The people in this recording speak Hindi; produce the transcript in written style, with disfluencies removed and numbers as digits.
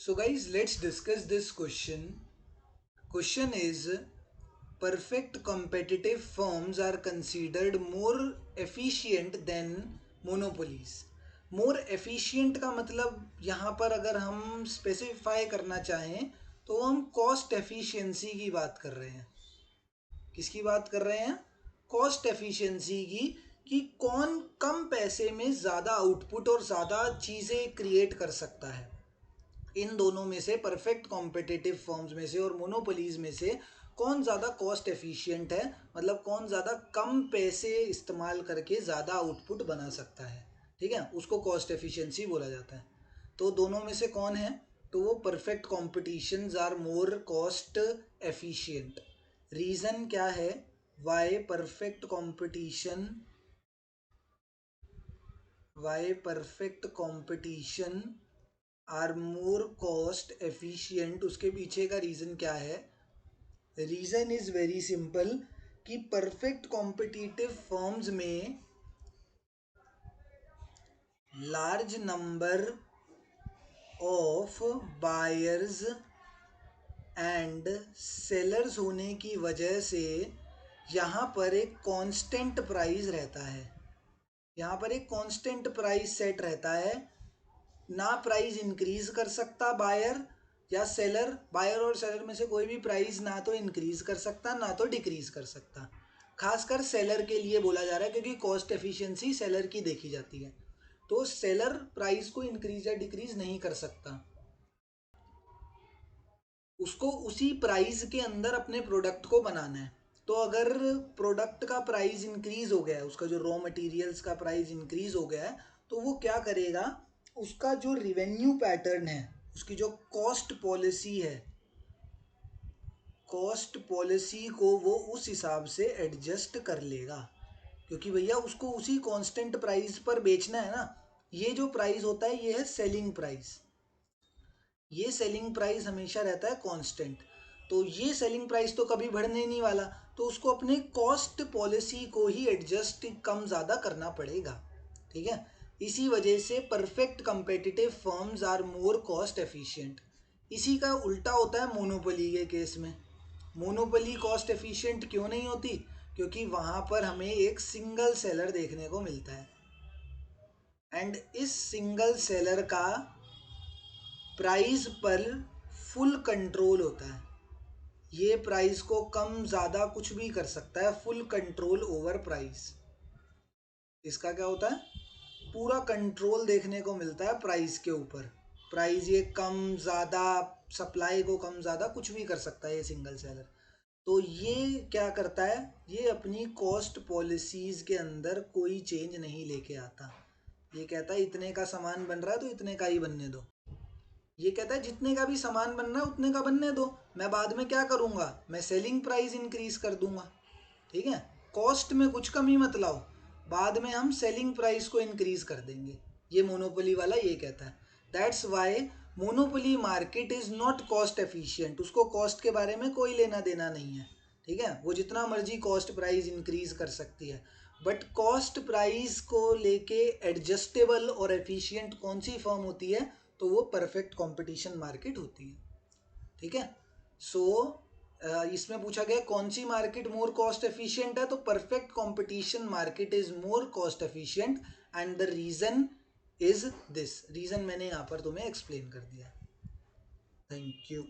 So guys, let's discuss this question. Question is, perfect competitive firms are considered more efficient than monopolies. More efficient का मतलब यहाँ पर अगर हम स्पेसिफाई करना चाहें तो हम कॉस्ट एफिशिएंसी की बात कर रहे हैं. किसकी बात कर रहे हैं? कॉस्ट एफिशिएंसी की. कि कौन कम पैसे में ज़्यादा आउटपुट और ज़्यादा चीज़ें क्रिएट कर सकता है. इन दोनों में से, परफेक्ट कॉम्पिटिटिव फर्म्स में से और मोनोपोलीज में से, कौन ज़्यादा कॉस्ट एफिशिएंट है, मतलब कौन ज़्यादा कम पैसे इस्तेमाल करके ज़्यादा आउटपुट बना सकता है. ठीक है, उसको कॉस्ट एफिशिएंसी बोला जाता है. तो दोनों में से कौन है? तो वो perfect competitions are more cost efficient. Reason क्या है? Why perfect competition, why perfect competition are more cost efficient. उसके पीछे का रीज़न क्या है? रीज़न इज़ वेरी सिंपल कि परफेक्ट कॉम्पिटिटिव फर्म्स में large number of buyers and sellers होने की वजह से यहाँ पर एक कांस्टेंट प्राइस रहता है. यहाँ पर एक कांस्टेंट प्राइस सेट रहता है. ना प्राइस इंक्रीज कर सकता बायर या सेलर. बायर और सेलर में से कोई भी प्राइस ना तो इंक्रीज कर सकता ना तो डिक्रीज कर सकता. खासकर सेलर के लिए बोला जा रहा है क्योंकि कॉस्ट एफिशिएंसी सेलर की देखी जाती है. तो सेलर प्राइस को इंक्रीज या डिक्रीज नहीं कर सकता. उसको उसी प्राइस के अंदर अपने प्रोडक्ट को बनाना है. तो अगर प्रोडक्ट का प्राइस इंक्रीज हो गया है, उसका जो रॉ मटेरियल्स का प्राइस इंक्रीज हो गया है, तो वो क्या करेगा? उसका जो रिवेन्यू पैटर्न है, उसकी जो कॉस्ट पॉलिसी है, कॉस्ट पॉलिसी को वो उस हिसाब से एडजस्ट कर लेगा. क्योंकि भैया उसको उसी कांस्टेंट प्राइस पर बेचना है ना. ये जो प्राइस होता है ये है सेलिंग प्राइस. ये सेलिंग प्राइस हमेशा रहता है कांस्टेंट. तो ये सेलिंग प्राइस तो कभी बढ़ने नहीं वाला. तो उसको अपने कॉस्ट पॉलिसी को ही एडजस्ट कम ज़्यादा करना पड़ेगा. ठीक है. इसी वजह से perfect competitive firms are more cost efficient. इसी का उल्टा होता है मोनोपोली के केस में. मोनोपोली कॉस्ट एफिशिएंट क्यों नहीं होती? क्योंकि वहाँ पर हमें एक सिंगल सेलर देखने को मिलता है एंड इस सिंगल सेलर का प्राइस पर फुल कंट्रोल होता है. ये प्राइस को कम ज़्यादा कुछ भी कर सकता है. Full control over price. इसका क्या होता है? पूरा कंट्रोल देखने को मिलता है प्राइस के ऊपर. प्राइस ये कम ज़्यादा, सप्लाई को कम ज़्यादा कुछ भी कर सकता है ये सिंगल सेलर. तो ये क्या करता है? ये अपनी कॉस्ट पॉलिसीज़ के अंदर कोई चेंज नहीं लेके आता. ये कहता है इतने का सामान बन रहा है तो इतने का ही बनने दो. ये कहता है जितने का भी सामान बन रहा है उतने का बनने दो. मैं बाद में क्या करूँगा? मैं सेलिंग प्राइस इंक्रीज कर दूंगा. ठीक है. कॉस्ट में कुछ कमी मत लाओ, बाद में हम सेलिंग प्राइस को इंक्रीज कर देंगे. ये मोनोपोली वाला ये कहता है. That's why monopoly market is not cost efficient. उसको कॉस्ट के बारे में कोई लेना देना नहीं है. ठीक है. वो जितना मर्जी कॉस्ट प्राइस इंक्रीज कर सकती है, बट कॉस्ट प्राइस को लेके एडजस्टेबल और एफिशिएंट कौन सी फर्म होती है? तो वो परफेक्ट कंपटीशन मार्केट होती है. ठीक है. सो इसमें पूछा गया कौन सी मार्केट मोर कॉस्ट एफिशिएंट है, तो perfect competition market is more cost efficient and the reason is this. Reason मैंने यहाँ पर तुम्हें एक्सप्लेन कर दिया. Thank you.